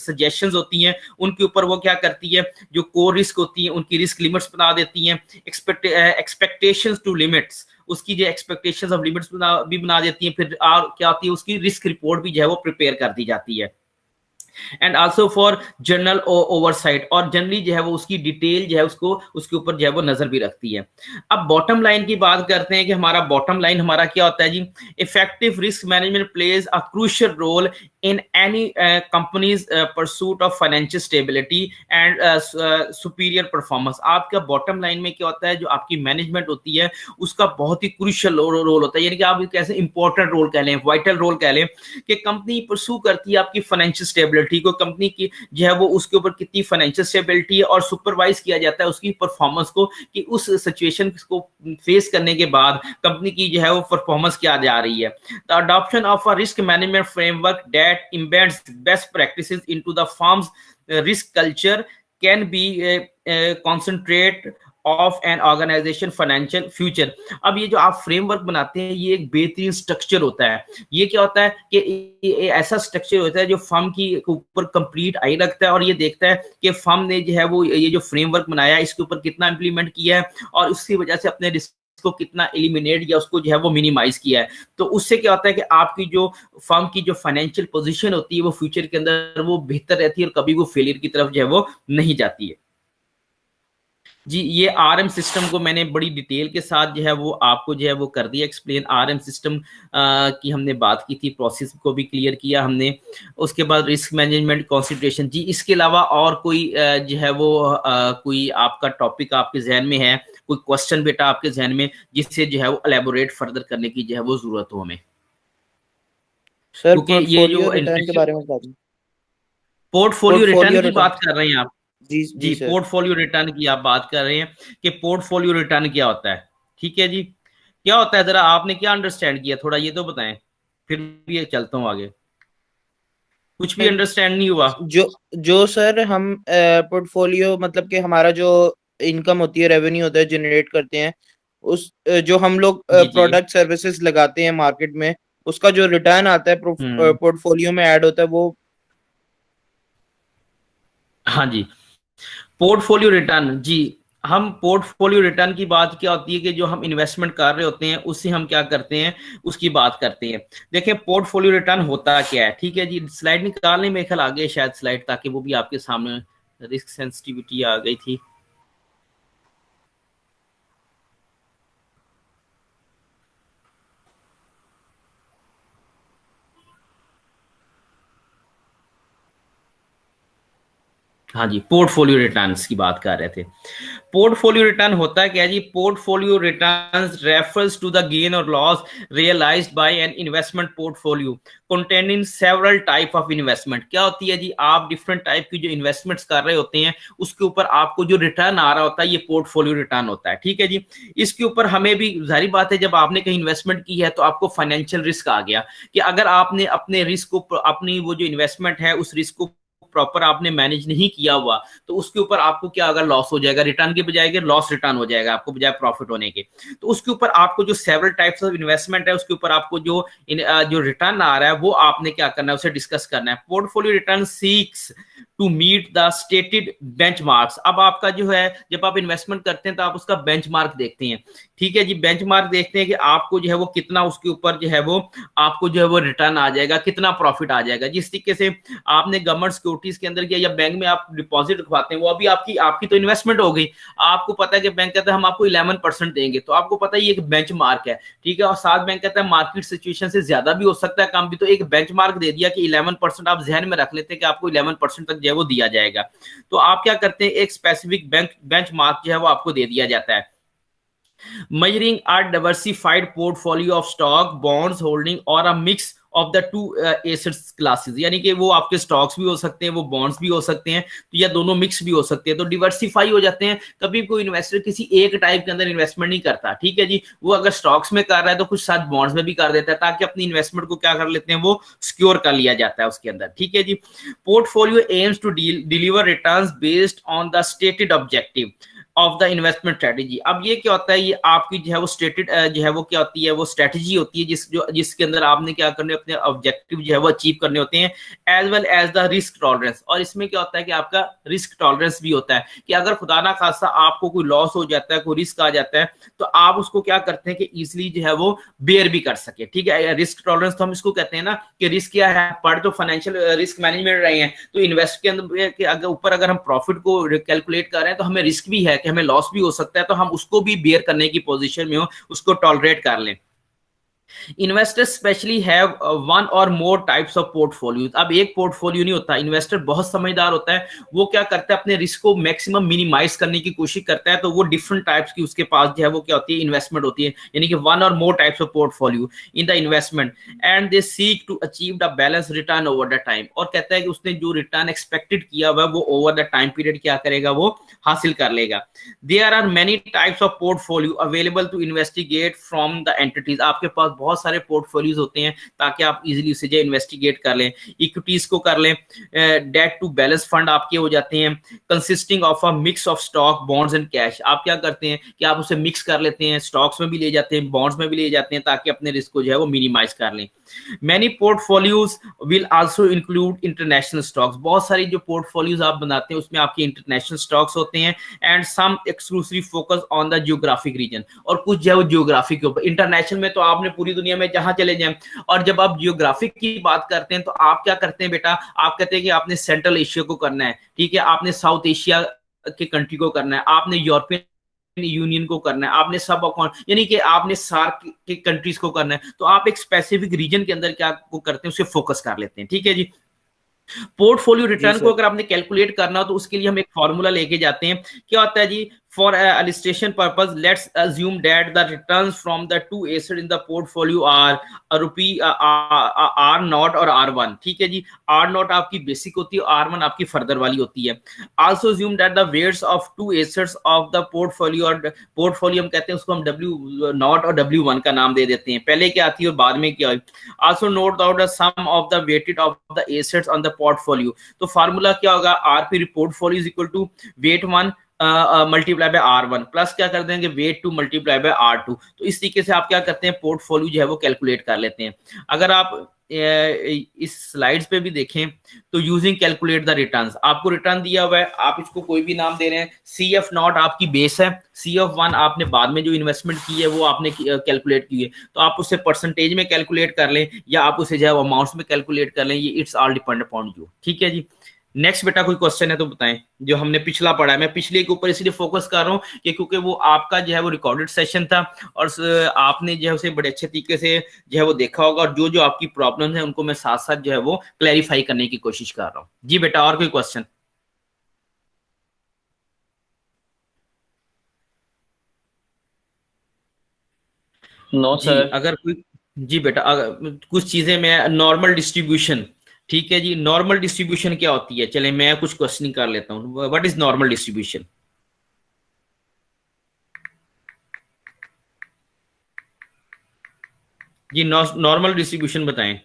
सजेशंस होती हैं उनके ऊपर वो क्या करती है, जो कोर रिस्क होती है उनकी रिस्क लिमिट्स बना देती हैं। एक्सपेक्टेशंस टू लिमिट्स, उसकी जो एक्सपेक्टेशंस ऑफ लिमिट्स भी बना देती हैं। फिर क्या होती है उसकी रिस्क रिपोर्ट भी जो है वो प्रिपेयर कर दी जाती है। And also for general oversight, और जनरली जो है वो उसकी डिटेल जो है उसको उसके ऊपर जो है वो नजर भी रखती है। अब बॉटम लाइन की बात करते हैं कि हमारा बॉटम लाइन हमारा क्या होता है जी? Effective risk management plays a crucial role in any company's pursuit of financial stability and superior performance. आपका बॉटम लाइन में क्या होता है? जो आपकी मैनेजमेंट होती है उसका बहुत ही क्रूशियल रोल होता है, यानी कि आप कैसे इंपॉर्टेंट रोल कह लें, वाइटल रोल कह लें, कि कंपनी परसू करती है आपकी फाइनेंशियल स्टेबिलिटी को, कंपनी की जो है वो उसके ऊपर कितनी फाइनेंशियल स्टेबिलिटी है, और सुपरवाइज किया जाता है उसकी परफॉर्मेंस को कि उस सिचुएशन को फेस करने के बाद कंपनी की जो है वो परफॉर्मेंस क्या जा रही है। The adoption of a risk management framework that embeds best practices into the firm's risk culture can be concentrate of an organisation financial future. अब ये जो आप फ्रेमवर्क बनाते हैं ये एक बेहतरीन स्ट्रक्चर होता है। ये क्या होता है कि ऐसा स्ट्रक्चर होता है जो फर्म की ऊपर कंप्लीट आई रखता है और ये देखता है कि फर्म ने जो है वो ये जो फ्रेमवर्क बनाया है इसके ऊपर कितना इंप्लीमेंट किया है और उसकी वजह से अपने रिस्क को कितना एलिमिनेट या उसको जो है वो मिनिमाइज किया है। तो उससे क्या होता है कि आपकी जो फर्म की जो फाइनेंशियल पोजीशन होती है वो फ्यूचर के अंदर वो बेहतर रहती है और कभी वो फेलियर की तरफ जो है वो नहीं जाती है। जी, ये आरएम सिस्टम को मैंने बड़ी डिटेल के साथ जो है वो आपको जो है वो कर दिया एक्सप्लेन। आरएम सिस्टम की हमने बात की थी, प्रोसेस को भी क्लियर किया हमने। उसके बाद रिस्क मैनेजमेंट कंसिडरेशन। जी, इसके अलावा और कोई जो है वो कोई आपका टॉपिक आपके जहन में है, कोई क्वेश्चन बेटा आपके जहन में जिससे जो है वो एलेबोरेट फर्दर करने की जो है वो जरूरत हो हमें? सर क्योंकि ये पोर्टफोलियो जो रिटर्न के इंटरेस्ट बारे में बता दें। पोर्टफोलियो रिटर्न पोर्टफोलियो की रिटर्न। बात कर रहे हैं आप? जी जी जी, सर। पोर्टफोलियो रिटर्न की आप बात कर रहे हैं कि पोर्टफोलियो रिटर्न क्या होता है। ठीक है जी, क्या होता है जरा आपने क्या अंडरस्टैंड किया थोड़ा ये तो बताएं, फिर भी चलता हूँ आगे। कुछ भी अंडरस्टैंड नहीं हुआ? जो जो सर हम पोर्टफोलियो मतलब कि हमारा जो इनकम होती है, रेवेन्यू होता है, जनरेट करते हैं, उस जो हम लोग जी जी। प्रोडक्ट सर्विसेज लगाते हैं मार्केट में, उसका जो रिटर्न आता है हम्म। पोर्टफोलियो में ऐड होता है वो। हाँ जी, पोर्टफोलियो रिटर्न। जी, हम पोर्टफोलियो रिटर्न की बात क्या होती है कि जो हम इन्वेस्टमेंट कर रहे होते हैं उससे हम क्या करते हैं उसकी बात करते हैं। देखिए पोर्टफोलियो रिटर्न होता क्या है। ठीक है जी, स्लाइड निकालने में ख्याल आ गए शायद स्लाइड, ताकि वो भी आपके सामने। रिस्क सेंसिटिविटी आ गई थी। हाँ जी, पोर्टफोलियो रिटर्न्स की बात कर रहे थे। पोर्टफोलियो रिटर्न होता है क्या जी? Portfolio returns refers to the gain और loss realised by an investment portfolio containing several type of investment. क्या होती है जी? आप डिफरेंट टाइप की जो इन्वेस्टमेंट्स कर रहे होते हैं उसके ऊपर आपको जो रिटर्न आ रहा होता है ये पोर्टफोलियो रिटर्न होता है, ठीक है जी। इसके ऊपर हमें भी जाहिर बात है, जब आपने कहीं इन्वेस्टमेंट की है तो आपको फाइनेंशियल रिस्क आ गया कि अगर आपने अपने रिस्क को, अपनी वो जो इन्वेस्टमेंट है उस रिस्क को प्रॉपर आपने मैनेज नहीं किया हुआ, तो उसके ऊपर आपको क्या अगर लॉस हो जाएगा, रिटर्न के बजाय लॉस रिटर्न हो जाएगा आपको बजाय प्रॉफिट होने के। तो उसके ऊपर आपको जो सेवरल टाइप्स ऑफ इन्वेस्टमेंट है उसके ऊपर आपको जो रिटर्न आ रहा है वो आपने क्या करना है, उसे डिस्कस करना है। Portfolio return seeks to meet the stated benchmarks. अब आपका जो है, जब आप इन्वेस्टमेंट करते हैं तो आप उसका बेंचमार्क देखते हैं, ठीक है जी। बेंचमार्क देखते हैं कि आपको जो है वो कितना उसके ऊपर जो है वो आपको जो है वो रिटर्न आ जाएगा, कितना प्रॉफिट आ जाएगा। जिस तरीके से आपने गवर्नमेंट सिक्योरिटीज के अंदर किया या बैंक में आप डिपॉजिट रखवाते हैं, वो अभी आपकी आपकी तो इन्वेस्टमेंट हो गई। आपको पता है कि बैंक कहता है हम आपको 11% देंगे, तो आपको पता है ये एक बेंच मार्क है, ठीक है। और साथ बैंक कहता है मार्केट सिचुएशन से ज्यादा भी हो सकता है, कम भी, तो एक बेंच मार्क दे दिया कि 11% आप जहन में रख लेते हैं कि आपको 11% तक जो है वो दिया जाएगा। तो आप क्या करते हैं, एक स्पेसिफिक बेंच मार्क जो है वो आपको दे दिया जाता है। measuring a diversified portfolio of stock bonds holding or a mix of the two assets classes, यानी कि वो आपके स्टॉक्स भी हो सकते हैं, वो बॉन्ड्स भी हो सकते हैं, तो या दोनों मिक्स भी हो सकते हैं, तो डिवर्सिफाई हो जाते हैं। कभी कोई इन्वेस्टर किसी एक टाइप के अंदर इन्वेस्टमेंट नहीं करता, ठीक है जी। वो अगर स्टॉक्स में कर रहा है तो कुछ साथ बॉन्ड्स में भी कर देता है, ताकि अपनी इन्वेस्टमेंट को क्या कर लेते हैं, वो सिक्योर कर लिया जाता है उसके अंदर, ठीक है जी। Portfolio aims to deliver returns based on the stated objective of the investment strategy. अब ये क्या होता है, ये आपकी जो है वो स्टेटेड जो है वो क्या होती है, वो स्ट्रेटेजी होती है जिसके अंदर आपने क्या करने, अपने ऑब्जेक्टिव जो है वो अचीव करने होते हैं, as well as the risk tolerance. और इसमें क्या होता है कि आपका रिस्क टॉलरेंस भी होता है कि अगर खुदा ना खासा आपको कोई लॉस हो जाता है, कोई रिस्क आ जाता है, तो आप उसको क्या करते हैं कि इजिली जो है वो बेयर भी कर सके, ठीक है। रिस्क टॉलरेंस तो हम इसको कहते हैं ना कि रिस्क क्या है, पढ़ तो फाइनेंशियल रिस्क मैनेजमेंट रहे हैं, तो इन्वेस्ट के अंदर अगर ऊपर अगर हम प्रॉफिट को कैलकुलेट कर रहे हैं तो हमें रिस्क भी है कि हमें लॉस भी हो सकता है, तो हम उसको भी बेयर करने की पोजीशन में हो, उसको टॉलरेट कर लें। इन्वेस्टर्स स्पेशली हैव वन और मोर टाइप्स ऑफ पोर्टफोलियोज। अब एक पोर्टफोलियो नहीं होता, इन्वेस्टर बहुत समझदार होता है, वो क्या करता है, अपने रिस्क को मैक्सिमम मिनिमाइज करने की कोशिश करता है, तो वो डिफरेंट टाइप्स की उसके पास जो है वो क्या होती है, इन्वेस्टमेंट होती है, यानी कि वन और more types of portfolio in the investment, and they seek to achieve the balance return over the time. और कहता है कि उसने जो रिटर्न एक्सपेक्टेड किया हुआ वो ओवर द टाइम पीरियड क्या करेगा, वो हासिल कर लेगा। There are many types of portfolio available to investigate from the entities. आपके पास बहुत सारे पोर्टफोलियोज होते हैं ताकि आप इजीली उसे जो इन्वेस्टिगेट कर लें। इक्विटीज को कर लें, डेट टू बैलेंस फंड आपके हो जाते हैं, consisting of a mix of stock bonds and cash. आप क्या करते हैं कि आप उसे मिक्स कर लेते हैं, स्टॉक्स में भी ले जाते हैं, बॉन्ड्स में भी ले जाते हैं, ताकि अपने रिस्क को जो है वो मिनिमाइज कर लें। Many portfolios will also include international stocks. बहुत सारी जो पोर्टफोलियोज आप बनाते हैं उसमें आपके इंटरनेशनल स्टॉक्स होते हैं, and some exclusive focus on the geographic region. और कुछ जो है वो जियोग्राफी के ऊपर। इंटरनेशनल में तो आपने पूरी दुनिया में जहां चले जाएं, और जब आप जियोग्राफिक की बात करते हैं तो आप क्या करते हैं बेटा, आप कहते हैं कि आपने सेंट्रल एशिया को करना है, ठीक है, आपने साउथ एशिया के कंट्री को करना है, आपने यूरोपियन यूनियन को करना है, आपने सब अकाउंट यानी कि आपने सार्क के कंट्रीज को करना है, तो आप एक स्पेसिफिक रीजन के अंदर क्या को करते हैं, उसे फोकस कर लेते हैं, ठीक है जी। पोर्टफोलियो जी रिटर्न को सर। अगर आपने कैलकुलेट करना हो तो उसके लिए हम एक फॉर्मूला लेके जाते हैं। क्या होता है जी, for illustration purpose let's assume that the returns from the two assets in the portfolio are rupee r naught और r1, ठीक है जी। r naught आपकी बेसिक होती है, r1 आपकी फर्दर वाली होती है। also assume that the weights of two assets of the portfolio, और पोर्टफोलियो हम कहते हैं उसको हम w naught और w1 का नाम दे देते हैं, पहले क्या आती है और बाद में क्या है। also note down the sum of the weighted of the assets on the portfolio। तो फार्मूला क्या होगा, rp portfolio is equal to weight 1 multiply by r1 plus क्या कर देंगे, वेट 2 मल्टीप्लाई बाय r2। तो इस तरीके से आप क्या करते हैं, पोर्टफोलियो जो है वो कैलकुलेट कर लेते हैं। अगर आप इस स्लाइड्स पे भी देखें तो यूजिंग कैलकुलेट द रिटर्न्स, आपको रिटर्न दिया हुआ है, आप इसको कोई भी नाम दे रहे हैं। CF0 आपकी बेस है, CF1 आपने बाद में जो इन्वेस्टमेंट की है वो आपने कैलकुलेट की है, तो आप उसे परसेंटेज में कैलकुलेट कर लें या आप उसे जो है अमाउंट्स में कैलकुलेट कर लें, ये it's all depend upon you, ठीक है जी। नेक्स्ट बेटा कोई क्वेश्चन है तो बताएं, जो हमने पिछला पढ़ा है। मैं पिछले के ऊपर इसलिए फोकस कर रहा हूँ कि क्योंकि वो आपका जो है वो रिकॉर्डेड सेशन था और आपने जो है उसे बड़े अच्छे तरीके से जो है वो देखा होगा, और जो जो आपकी प्रॉब्लम्स हैं उनको मैं साथ साथ जो है वो क्लैरिफाई करने की कोशिश कर रहा हूँ। जी बेटा और कोई क्वेश्चन? नो जी सर। अगर कोई, जी बेटा कुछ चीजें मैं नॉर्मल डिस्ट्रीब्यूशन, ठीक है जी, नॉर्मल डिस्ट्रीब्यूशन क्या होती है, चले मैं कुछ क्वेश्चनिंग कर लेता हूँ, व्हाट इज नॉर्मल डिस्ट्रीब्यूशन? जी नॉर्मल डिस्ट्रीब्यूशन बताएं।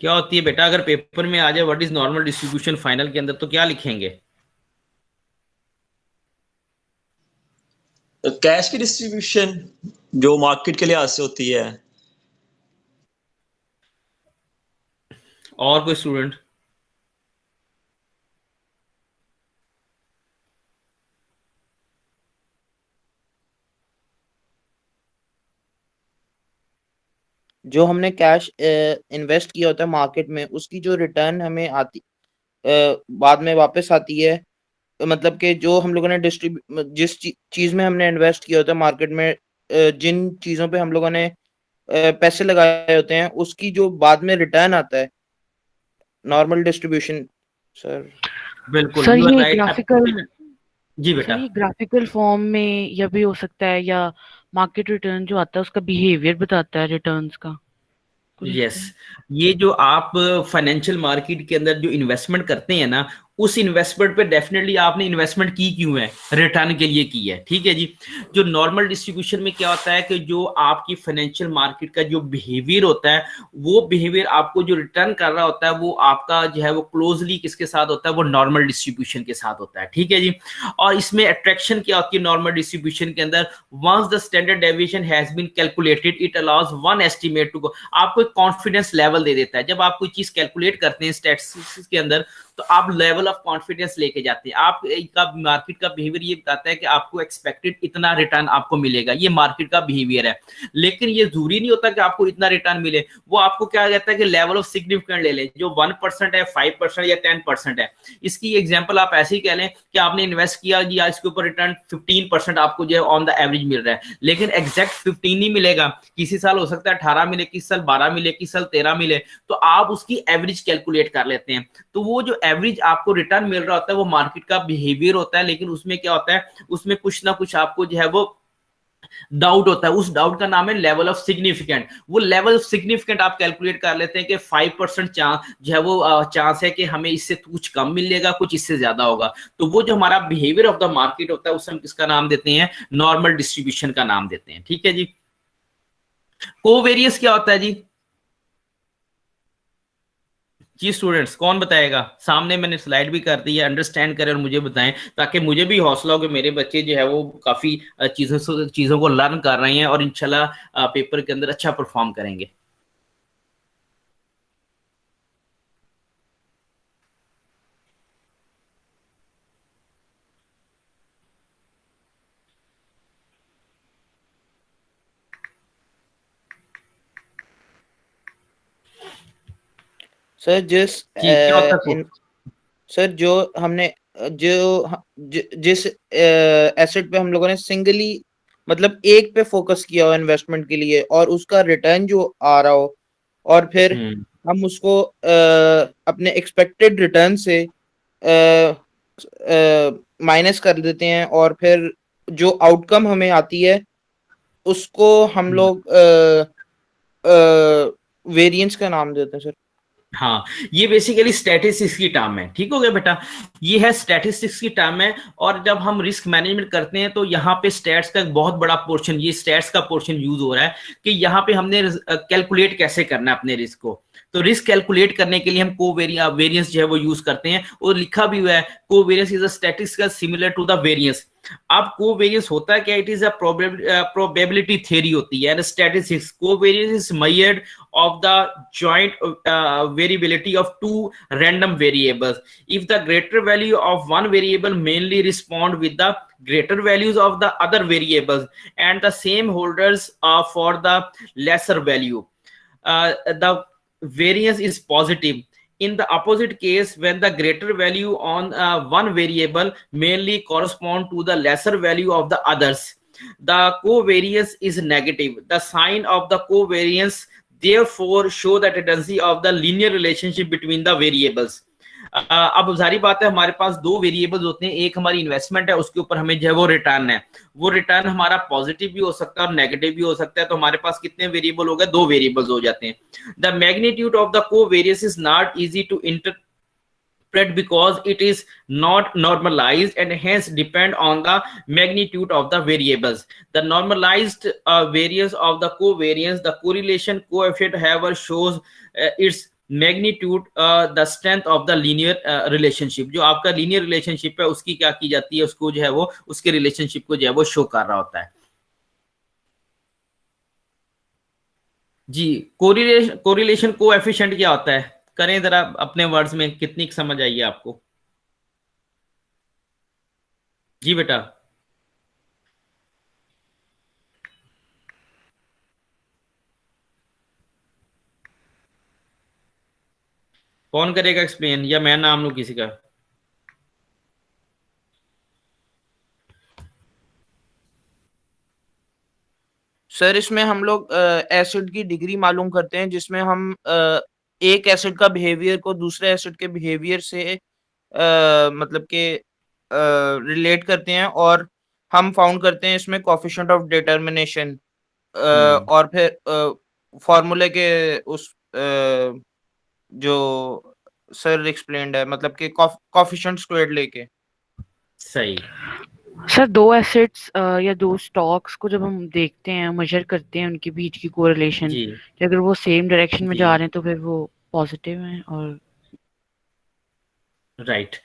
क्या होती है बेटा, अगर पेपर में आ जाए what is normal distribution final के अंदर, तो क्या लिखेंगे? कैश की डिस्ट्रीब्यूशन जो मार्केट के लिहाज से होती है। और कोई स्टूडेंट? जो हमने कैश इन्वेस्ट किया होता है मार्केट में, उसकी जो रिटर्न हमें आती बाद में वापस आती है, मतलब कि जो हम लोगों ने जिस चीज में हमने इन्वेस्ट किया होता है मार्केट में, जिन चीजों पे हम लोगों ने पैसे लगाए होते हैं, उसकी जो बाद में रिटर्न आता है, नॉर्मल डिस्ट्रीब्यूशन। सर बिल्कुल, सर यू आर ये राइट। ग्राफिकल जी सर बेटा। ये ग्राफिकल फॉर्म में या भी हो सकता है, या मार्केट रिटर्न जो आता है उसका बिहेवियर बताता है रिटर्न्स का, कुछ इस यस, तरह। ये जो आप फाइनेंशियल मार्केट के अंदर जो इन्वेस्टमेंट करते हैं ना, उस इन्वेस्टमेंट पे डेफिनेटली आपने इन्वेस्टमेंट की क्यों है, रिटर्न के लिए की है, ठीक है जी। जो नॉर्मल डिस्ट्रीब्यूशन में क्या होता है कि जो आपकी फाइनेंशियल मार्केट का जो बिहेवियर होता है, वो बिहेवियर आपको जो रिटर्न कर रहा होता है, वो आपका जो है वो क्लोजली किसके साथ होता है, वो नॉर्मल डिस्ट्रीब्यूशन के साथ होता है, ठीक है जी। और इसमें अट्रैक्शन क्या होती है नॉर्मल डिस्ट्रीब्यूशन के अंदर, once the standard deviation has been calculated it allows one estimate to go, आपको एक कॉन्फिडेंस लेवल दे देता है। जब आप कोई चीज कैलकुलेट करते हैं स्टैटिस्टिक्स के अंदर, तो आप लेवल ऑफ कॉन्फिडेंस लेके जाते हैं। आप का मार्केट का बिहेवियर ये बताता है कि आपको एक्सपेक्टेड इतना रिटर्न आपको मिलेगा, ये मार्केट का बिहेवियर है। लेकिन ये जरूरी नहीं होता कि आपको इतना रिटर्न मिले, वो आपको क्या कहता है कि लेवल ऑफ सिग्निफिकेंट ले लें, जो 1% है, 5% या 10% है। इसकी एग्जांपल आप ऐसे ही कह लें कि आपने इन्वेस्ट किया जी, आज इसके ऊपर रिटर्न 15% आपको जो है ऑन द एवरेज मिल रहा है, लेकिन एग्जैक्ट 15 नहीं मिलेगा, किसी साल हो सकता है 18 मिले, किसी साल 12 मिले, किसी साल 13 मिले, तो आप उसकी एवरेज कैलकुलेट कर लेते हैं। तो वो जो एवरेज आपको रिटर्न मिल रहा होता है वो मार्केट का बिहेवियर होता है, लेकिन उसमें क्या होता है, उसमें कुछ ना कुछ आपको जो है वो डाउट होता है, उस डाउट का नाम है लेवल ऑफ सिग्निफिकेंट। वो लेवल ऑफ सिग्निफिकेंट आप कैलकुलेट कर लेते हैं कि 5% चांस जो है वो चांस है कि हमें इससे कुछ कम मिलेगा, कुछ इससे ज्यादा होगा। तो वो जो हमारा बिहेवियर ऑफ द मार्केट होता है, उसे हम किसका नाम देते हैं, नॉर्मल डिस्ट्रीब्यूशन का नाम देते हैं, ठीक है जी। कोवेरियंस क्या होता है जी स्टूडेंट्स, कौन बताएगा? सामने मैंने स्लाइड भी कर दी है, अंडरस्टैंड करें और मुझे बताएं, ताकि मुझे भी हौसला हो कि मेरे बच्चे जो है वो काफी चीजों को लर्न कर रहे हैं और इंशाल्लाह पेपर के अंदर अच्छा परफॉर्म करेंगे। सर जी क्या होता है? सर जो हमने जिस एसेट पे हम लोगों ने सिंगली, मतलब एक पे फोकस किया हो इन्वेस्टमेंट के लिए, और उसका रिटर्न जो आ रहा हो, और फिर हम उसको अपने एक्सपेक्टेड रिटर्न से माइनस कर देते हैं, और फिर जो आउटकम हमें आती है उसको हम लोग वेरिएंस का नाम देते हैं सर। हाँ, ये बेसिकली स्टैटिस्टिक्स की टर्म है, ठीक हो गया बेटा, ये है स्टैटिस्टिक्स की टर्म है। और जब हम रिस्क मैनेजमेंट करते हैं तो यहाँ पे स्टैट्स का एक बहुत बड़ा पोर्शन, ये स्टैट्स का पोर्शन यूज हो रहा है कि यहाँ पे हमने कैलकुलेट कैसे करना है अपने रिस्क को। तो रिस्क कैलकुलेट करने के लिए हम वेरियंस जो है वो यूज करते हैं, और लिखा भी हुआ है covariance is a statistical similar to the variance. अब कोवेरियंस होता है क्या, it is a probability theory होती है, and statistics covariance is measured of the joint variability of two random variables. If the greater value of one variable mainly respond with the greater values of the other variables, and the same holders for the lesser value, the variance is positive. In the opposite case, when the greater value on one variable mainly correspond to the lesser value of the others, the covariance is negative. The sign of the covariance therefore show the tendency of the linear relationship between the variables. अब जारी बात है, हमारे पास दो variables होते हैं, एक हमारी इन्वेस्टमेंट है, उसके ऊपर हमें जो है वो रिटर्न है, वो रिटर्न हमारा पॉजिटिव भी हो सकता है और नेगेटिव भी हो सकता है। तो हमारे पास कितने वेरिएबल हो गए, दो वेरिएबल्स हो जाते हैं। The magnitude of the covariance is not easy to interpret because it is not normalized and hence depend on the magnitude of the variables. The normalized variance of the covariance, the correlation coefficient however shows its magnitude, the strength of the linear relationship. जो आपका linear relationship है उसकी क्या की जाती है, उसको जो है वो उसके relationship को जो है वो show कर रहा होता है जी। correlation coefficient क्या होता है, करें जरा अपने वर्ड्स में, कितनी समझ आई है आपको? जी बेटा, कौन करेगा एक्सप्लेन, या मैं नाम लूं किसी का? सर इसमें हम लोग एसिड की डिग्री मालूम करते हैं, जिसमें हम एक एसिड का बिहेवियर को दूसरे एसिड के बिहेवियर से मतलब के रिलेट करते हैं, और हम फाउंड करते हैं इसमें कोएफिशिएंट ऑफ डिटरमिनेशन, और फिर फॉर्मूले के उस जो सर एक्सप्लेन्ड है, मतलब कि कोएफिशिएंट स्क्वायर्ड लेके। सही सर दो एसेट्स या दो स्टॉक्स को जब हम देखते हैं, मेजर करते हैं उनके बीच की कोरिलेशन, जी अगर वो सेम डायरेक्शन में जी जा रहे हैं तो फिर वो पॉजिटिव हैं। और राइट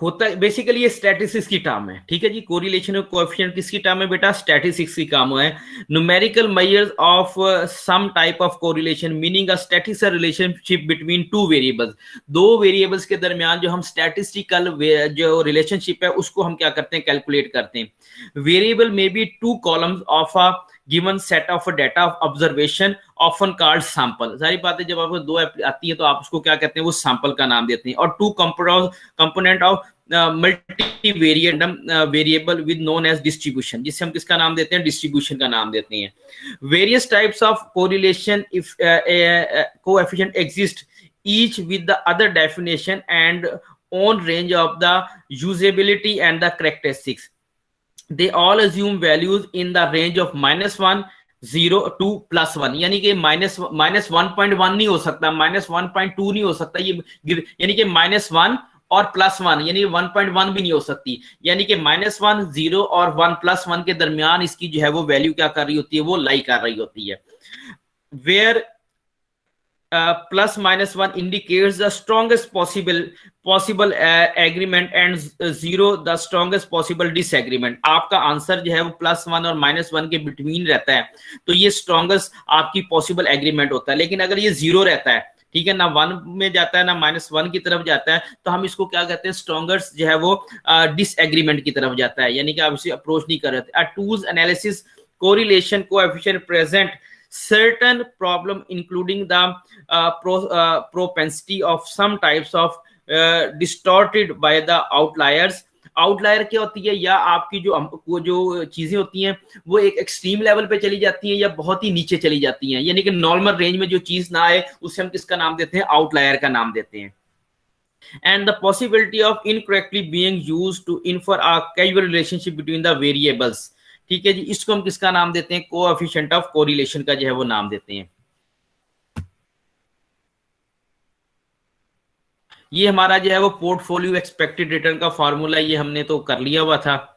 होता है बेसिकली ये स्टैटिस्टिक्स की टर्म है, ठीक है जी। कोरिलेशन और कोएफिशिएंट किसकी टर्म है बेटा? स्टैटिस्टिक्स की काम है। Numerical measures of some type of correlation meaning a statistical relationship between two variables. दो वेरिएबल्स के दरमियान जो हम स्टैटिस्टिकल जो रिलेशनशिप है उसको हम क्या करते हैं, कैलकुलेट करते हैं। वेरिएबल में be two columns of a given set of data of observation often called sample. सारी बातें जब आपको दो आती है तो आप उसको क्या कहते हैं, वो सैंपल का नाम देते हैं। और two component of multivariate variable with known as distribution, जिससे हम किसका नाम देते हैं, डिस्ट्रीब्यूशन का नाम देते हैं। Various types of correlation if coefficient exist each with the other definition and own range of the usability and the characteristics. They all assume values in the range of -1, 0 to +1, यानी कि -1.1 नहीं हो सकता, -1.2 नहीं हो सकता, ये यानी कि -1 और +1 यानी 1.1 भी नहीं हो सकती, यानी कि -1, 0 और 1 +1 के दरमियान इसकी जो है वो वैल्यू क्या कर रही होती है, वो लाई कर रही होती है। Where +-1 indicates the strongest possible agreement and 0 the strongest possible disagreement। आपका आंसर जो है वो +1 और -1 के बिटवीन रहता है तो ये स्ट्रॉन्गेस्ट आपकी पॉसिबल एग्रीमेंट होता है। लेकिन अगर ये 0 रहता है, ठीक है, ना 1 में जाता है ना -1 की तरफ जाता है, तो हम इसको क्या कहते हैं, स्ट्रॉन्गेस्ट जो है वो डिसएग्रीमेंट की तरफ जाता है, यानी कि आप इसे अप्रोच नहीं कर रहे। Tools analysis correlation coefficient present certain problem including the propensity of some types of distorted by the outliers। Outlier क्या होती है, या आपकी जो चीजें होती हैं वो एक एक्सट्रीम लेवल पे चली जाती हैं या बहुत ही नीचे चली जाती हैं, यानी कि नॉर्मल रेंज में जो चीज ना आए उसे हम किसका नाम देते हैं, आउटलायर का नाम देते हैं। and the possibility of incorrectly being used to infer a causal relationship between the variables। ठीक है जी, इसको हम किसका नाम देते हैं, कोएफिशिएंट ऑफ कोरिलेशन का जो है वो नाम देते हैं। ये हमारा जो है वो पोर्टफोलियो एक्सपेक्टेड रिटर्न का फॉर्मूला, ये हमने तो कर लिया हुआ था।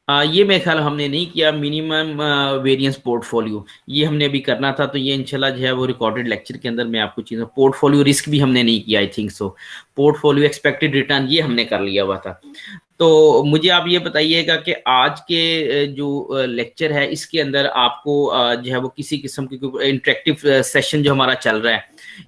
ये मेरे ख्याल हमने नहीं किया, मिनिमम वेरिएंस पोर्टफोलियो ये हमने अभी करना था, तो ये इंशाल्लाह जो है वो रिकॉर्डेड लेक्चर के अंदर मैं आपको चीज़ें, पोर्टफोलियो रिस्क भी हमने नहीं किया, I think so. Portfolio expected return ये हमने कर लिया हुआ था। तो मुझे आप ये बताइएगा कि आज के जो लेक्चर है इसके अंदर आपको जो है वो किसी किस्म की इंटरेक्टिव सेशन जो हमारा चल रहा है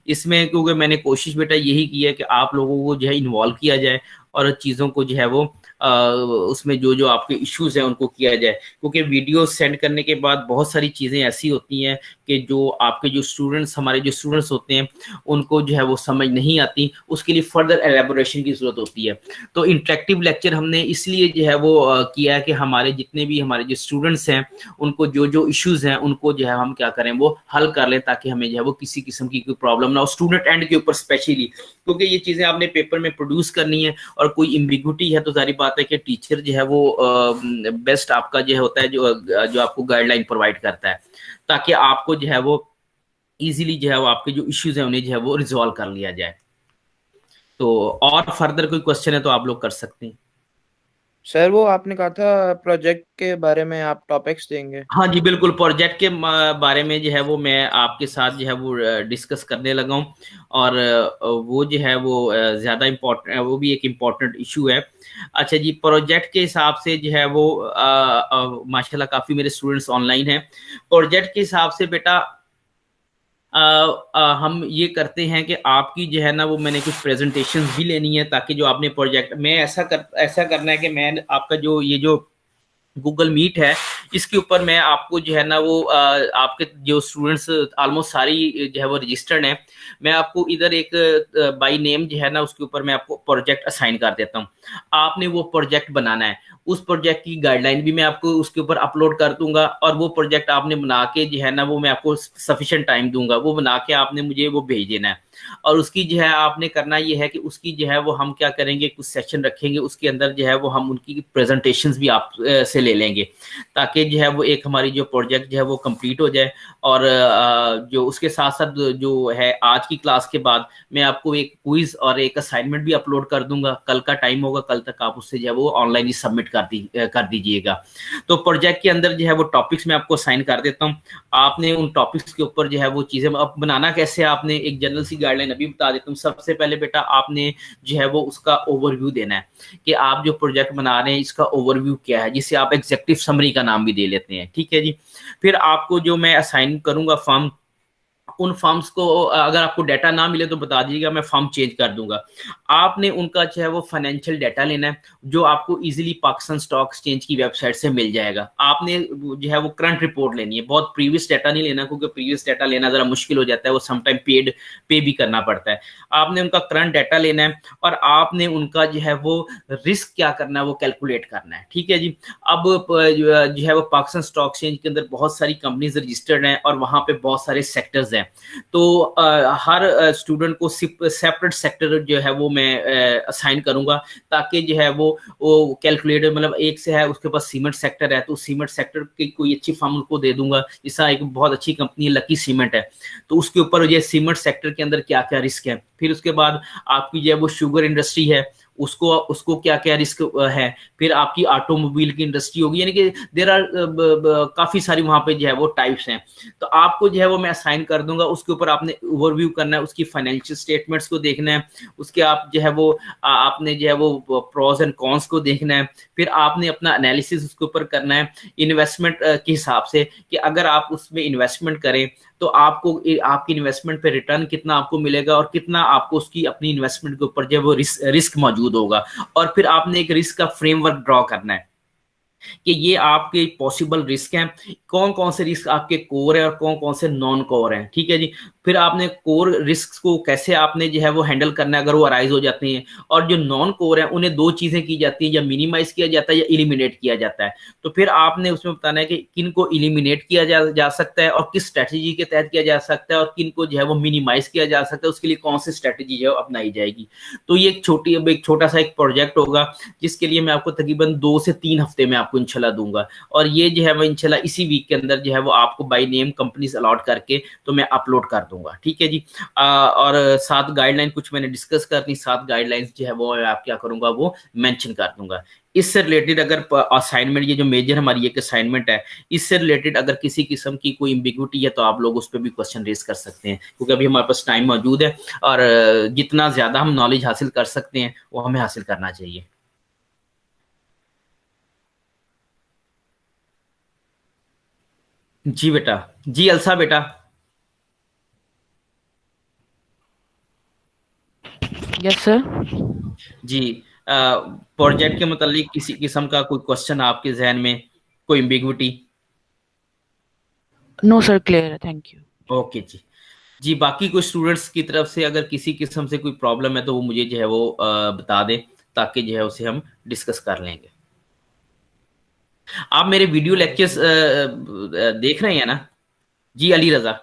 इसमें, क्योंकि मैंने कोशिश बेटा यही की है कि आप लोगों को जो है इन्वॉल्व किया जाए और चीज़ों को जो है वो उसमें जो जो आपके इश्यूज हैं उनको किया जाए, क्योंकि वीडियो सेंड करने के बाद बहुत सारी चीज़ें ऐसी होती हैं कि जो आपके जो स्टूडेंट्स, हमारे जो स्टूडेंट्स होते हैं, उनको जो है वो समझ नहीं आती, उसके लिए फर्दर एलेबोरेशन की ज़रूरत होती है। तो इंटरेक्टिव लेक्चर हमने इसलिए जो है वो किया है कि हमारे जितने भी हमारे जो स्टूडेंट्स हैं, उनको जो जो इश्यूज हैं उनको जो है हम क्या करें वो हल कर लें, ताकि हमें जो है वो किसी किस्म की कोई प्रॉब्लम ना हो स्टूडेंट एंड के ऊपर स्पेशली, क्योंकि ये चीज़ें आपने पेपर में प्रोड्यूस करनी है और कोई इम्बिग्यूटी है तो जारी बात है कि टीचर जो है वो बेस्ट आपका जो होता है जो आपको गाइडलाइन प्रोवाइड करता है, ताकि आपको जो है वो इजीली जो है वो आपके जो इश्यूज हैं उन्हें जो है वो रिजॉल्व कर लिया जाए। तो और फर्दर कोई क्वेश्चन है तो आप लोग कर सकते हैं। सर वो आपने कहा था प्रोजेक्ट के बारे में आप टॉपिक्स देंगे। हाँ जी बिल्कुल, प्रोजेक्ट के बारे में जो है वो मैं आपके साथ जो है वो डिस्कस करने लगा हूँ, और वो जो है वो ज़्यादा इम्पोर्टेंट, वो भी एक इम्पोर्टेंट इशू है। अच्छा जी, प्रोजेक्ट के हिसाब से जो है वो माशाल्लाह काफ़ी मेरे स्टूडेंट्स ऑनलाइन हैं। प्रोजेक्ट के हिसाब से बेटा हम ये करते हैं कि आपकी जो है ना वो मैंने कुछ प्रेजेंटेशन भी लेनी है, ताकि जो आपने प्रोजेक्ट में ऐसा करना है कि मैं आपका जो ये जो गूगल मीट है इसके ऊपर मैं आपको जो है ना वो आपके जो स्टूडेंट्स ऑलमोस्ट सारी जो है वो रजिस्टर्ड हैं, मैं आपको इधर एक बाय नेम जो है ना उसके ऊपर मैं आपको प्रोजेक्ट असाइन कर देता हूँ। आपने वो प्रोजेक्ट बनाना है, उस प्रोजेक्ट की गाइडलाइन भी मैं आपको उसके ऊपर अपलोड कर दूंगा, और वो प्रोजेक्ट आपने बना के जो है ना वो मैं आपको सफिशिएंट टाइम दूंगा, वो बना के आपने मुझे वो भेज देना है। और उसकी जो है आपने करना ये है कि उसकी जो है वो हम क्या करेंगे, कुछ सेक्शन रखेंगे उसके अंदर जो है वो हम उनकी प्रेजेंटेशंस भी आप से ले लेंगे, ताकि जो है वो एक हमारी जो प्रोजेक्ट जो है वो कंप्लीट हो जाए। और जो उसके साथ साथ जो है आज की क्लास के बाद मैं आपको एक क्विज और एक असाइनमेंट भी अपलोड कर दूंगा, कल का टाइम होगा, कल तक आप उससे जो है वो ऑनलाइन ही सबमिट कर दीजिएगा। तो प्रोजेक्ट के अंदर जो है वो टॉपिक्स मैं आपको असाइन कर देता हूँ, आपने उन टॉपिक्स के ऊपर जो है वो चीज़ें अब बनाना कैसे, आपने एक जनरल सी गाइडलाइन अभी बता देता हूँ। सबसे पहले बेटा आपने जो है वो उसका ओवरव्यू देना है कि आप जो प्रोजेक्ट बना रहे हैं इसका ओवरव्यू क्या है, जिसे आप एग्जेक्टिव समरी का नाम भी दे लेते हैं, ठीक है जी। फिर आपको जो मैं असाइन करूंगा फॉर्म, उन फॉर्म्स को अगर आपको डाटा ना मिले तो बता दीजिएगा, मैं फॉर्म चेंज कर दूंगा। आपने उनका जो है वो फाइनेंशियल डाटा लेना है, जो आपको इजीली पाकिस्तान स्टॉक एक्सचेंज की वेबसाइट से मिल जाएगा। आपने जो है वो करंट रिपोर्ट लेनी है, बहुत प्रीवियस डाटा नहीं लेना, क्योंकि प्रीवियस डाटा लेना जरा मुश्किल हो जाता है, वो समटाइम पे भी करना पड़ता है। आपने उनका करंट डाटा लेना है, और आपने उनका जो है वो रिस्क क्या करना है वो कैलकुलेट करना है, ठीक है जी। अब जो है वो पाकिस्तान स्टॉक एक्सचेंज के अंदर बहुत सारी कंपनीज रजिस्टर्ड हैं, और वहां पे बहुत सारे सेक्टर्स हैं। तो हर स्टूडेंट को सेपरेट सेक्टर जो है वो मैं असाइन करूंगा, ताकि जो है वो कैलकुलेटर, मतलब एक से है उसके पास सीमेंट सेक्टर है तो सीमेंट सेक्टर की कोई अच्छी फर्म उनको दे दूंगा, जैसा एक बहुत अच्छी कंपनी है लकी सीमेंट है, तो उसके ऊपर ये सीमेंट सेक्टर के अंदर क्या क्या रिस्क है। फिर उसके बाद आपकी जो है वो शुगर इंडस्ट्री है, उसको क्या क्या रिस्क है। फिर आपकी ऑटोमोबाइल की इंडस्ट्री होगी, यानी कि देर आर काफी सारी वहां पे जो है वो टाइप्स हैं। तो आपको जो है वो मैं असाइन कर दूंगा, उसके ऊपर आपने ओवरव्यू करना है, उसकी फाइनेंशियल स्टेटमेंट्स को देखना है, उसके आप जो है वो आपने जो है वो प्रोज एंड कॉन्स को देखना है। फिर आपने अपना एनालिसिस उसके ऊपर करना है इन्वेस्टमेंट के हिसाब से, कि अगर आप उसमें इन्वेस्टमेंट करें तो आपको आपकी इन्वेस्टमेंट पे रिटर्न कितना आपको मिलेगा, और कितना आपको उसकी अपनी इन्वेस्टमेंट के ऊपर जो है वो रिस्क मौजूद होगा। और फिर आपने एक रिस्क का फ्रेमवर्क ड्रॉ करना है कि ये आपके पॉसिबल रिस्क हैं, कौन कौन से रिस्क आपके कोर है और कौन कौन से नॉन कोर हैं, ठीक है जी। फिर आपने कोर रिस्क को कैसे आपने जो है वो हैंडल करना है अगर वो अराइज हो जाते हैं, और जो नॉन कोर है उन्हें दो चीजें की जाती है, या मिनिमाइज किया जाता है या इलिमिनेट किया जाता है। तो फिर आपने उसमें बताना है कि किन को इलिमिनेट किया जा सकता है और किस स्ट्रेटेजी के तहत किया जा सकता है, और किन को जो है वो मिनिमाइज किया जा सकता है, उसके लिए कौन सी स्ट्रेटेजी है अपनाई जाएगी। तो ये एक छोटा सा एक प्रोजेक्ट होगा, जिसके लिए मैं आपको तकरीबन 2 से 3 हफ्ते में आपको इंशाल्लाह दूंगा, और ये जो है वो इंशाल्लाह इसी वीक के अंदर जो है वो आपको बाय नेम कंपनीज अलॉट करके तो मैं अपलोड कर दूंगा, ठीक है जी। और 7 गाइडलाइन कुछ मैंने डिस्कस करनी, 7 गाइडलाइंस जो है वो आप क्या करूंगा वो मेंशन कर दूंगा। इससे रिलेटेड अगर असाइनमेंट, ये जो मेजर हमारी एक असाइनमेंट है, इससे रिलेटेड अगर किसी किस्म की कोई एम्बिग्यूटी है तो आप लोग उस पर भी क्वेश्चन रेज कर सकते हैं, क्योंकि अभी हमारे पास टाइम मौजूद है, और जितना ज्यादा हम नॉलेज हासिल कर सकते हैं वो हमें हासिल करना चाहिए। जी बेटा, जी अलसा बेटा। Yes sir. जी प्रोजेक्ट के मुतालिक किसी किस्म का कोई क्वेश्चन आपके जहन में, कोई एम्बिग्विटी? नो सर, क्लियर है, थैंक यू। ओके जी। जी, बाकी कोई स्टूडेंट्स की तरफ से अगर किसी किस्म से कोई प्रॉब्लम है तो वो मुझे जो है वो बता दे, ताकि जो है उसे हम डिस्कस कर लेंगे। आप मेरे वीडियो लेक्चर्स देख रहे हैं ना? जी अली रजा।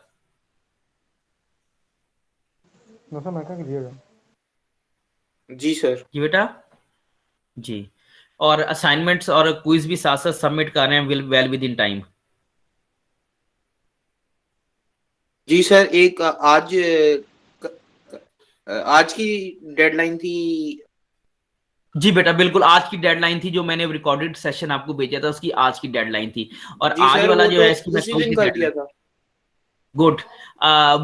जी सर। जी बेटा। जी, और असाइनमेंट्स और क्विज भी साथ साथ सबमिट कर रहे हैं वेल विद इन टाइम? जी सर, एक आज की डेडलाइन थी। जी बेटा, बिल्कुल आज की डेडलाइन थी, जो मैंने रिकॉर्डेड सेशन आपको भेजा था उसकी आज की डेडलाइन थी, और जी आज सर, वाला वो जो तो है इसकी मैं उसी कल दिन की कर दिया डेडलाइन। था। गुड।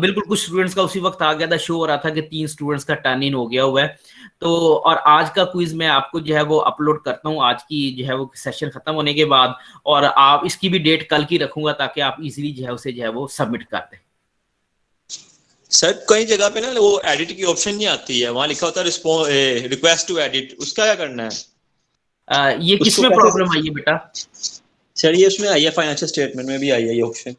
बिल्कुल, कुछ स्टूडेंट्स का उसी वक्त आ गया था, शो हो रहा था कि 3 स्टूडेंट्स का टर्न इन हो गया हुआ है। तो और आज का क्विज मैं आपको जो है वो अपलोड करता हूँ आज की जो है वो सेशन खत्म होने के बाद, और आप इसकी भी डेट कल की रखूंगा ताकि आप इजीली जो है उसे जो है वो सबमिट कर दें। सर कई जगह पे ना वो एडिट की ऑप्शन नहीं आती है, वहां लिखा होता है रिक्वेस्ट टू एडिट, उसका क्या करना है? ये उसको किसमें कैसे? प्रॉब्लम आई है बेटा? सर ये उसमें आई है, फाइनेंशियल स्टेटमेंट में भी आई है ये ऑप्शन।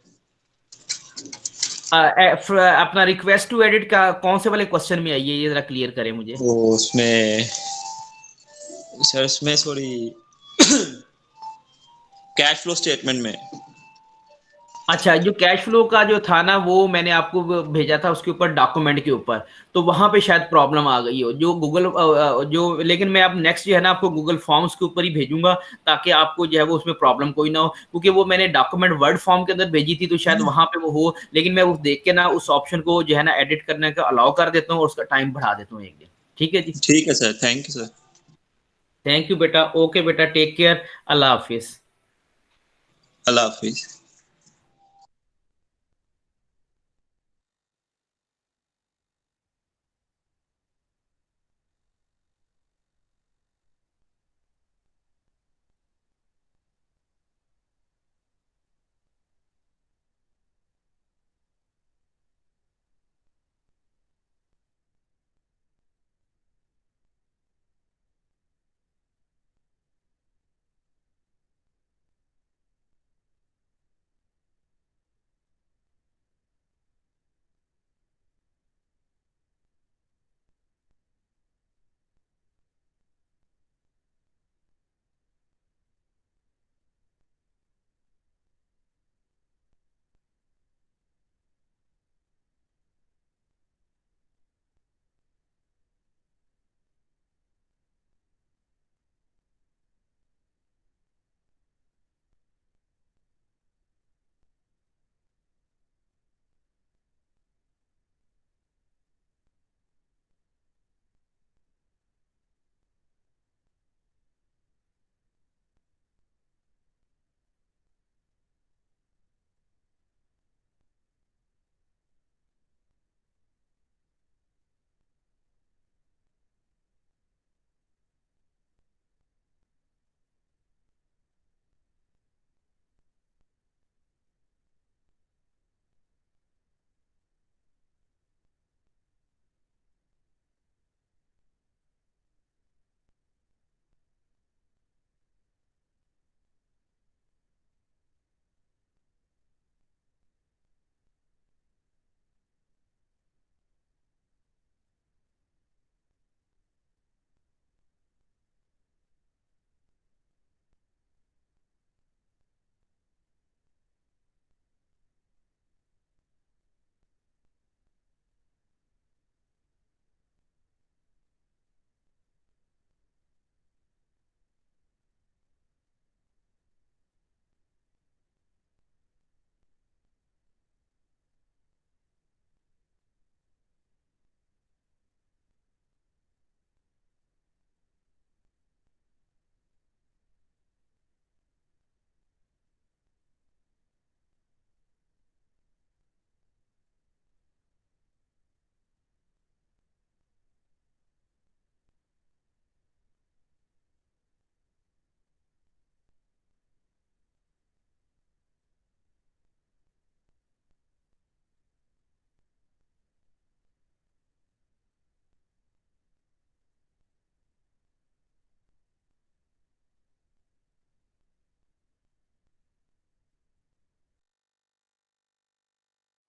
अपना रिक्वेस्ट टू एडिट का कौन से वाले क्वेश्चन में आई है, ये जरा क्लियर करें मुझे। वो उसमें सर, उसमें सॉरी कैश फ्लो स्टेटमेंट में। अच्छा, जो कैश फ्लो का जो था ना, वो मैंने आपको भेजा था उसके ऊपर, डॉक्यूमेंट के ऊपर, तो वहां पे शायद प्रॉब्लम आ गई हो जो गूगल जो, लेकिन मैं अब नेक्स्ट जो है ना आपको गूगल फॉर्म्स के ऊपर ही भेजूंगा, ताकि आपको जो है वो उसमें प्रॉब्लम कोई ना हो, क्योंकि वो मैंने डॉक्यूमेंट वर्ड फॉर्म के अंदर भेजी थी तो शायद वहां पे वो हो, लेकिन मैं वो देख के ना उस ऑप्शन को जो है ना एडिट करने का अलाउ कर देता हूँ और उसका टाइम बढ़ा देता हूँ 1 दिन। ठीक है जी। ठीक है sir, thank you sir. Thank you बेटा। ओके बेटा, टेक केयर। अल्लाह हाफिज। अल्लाह हाफिज।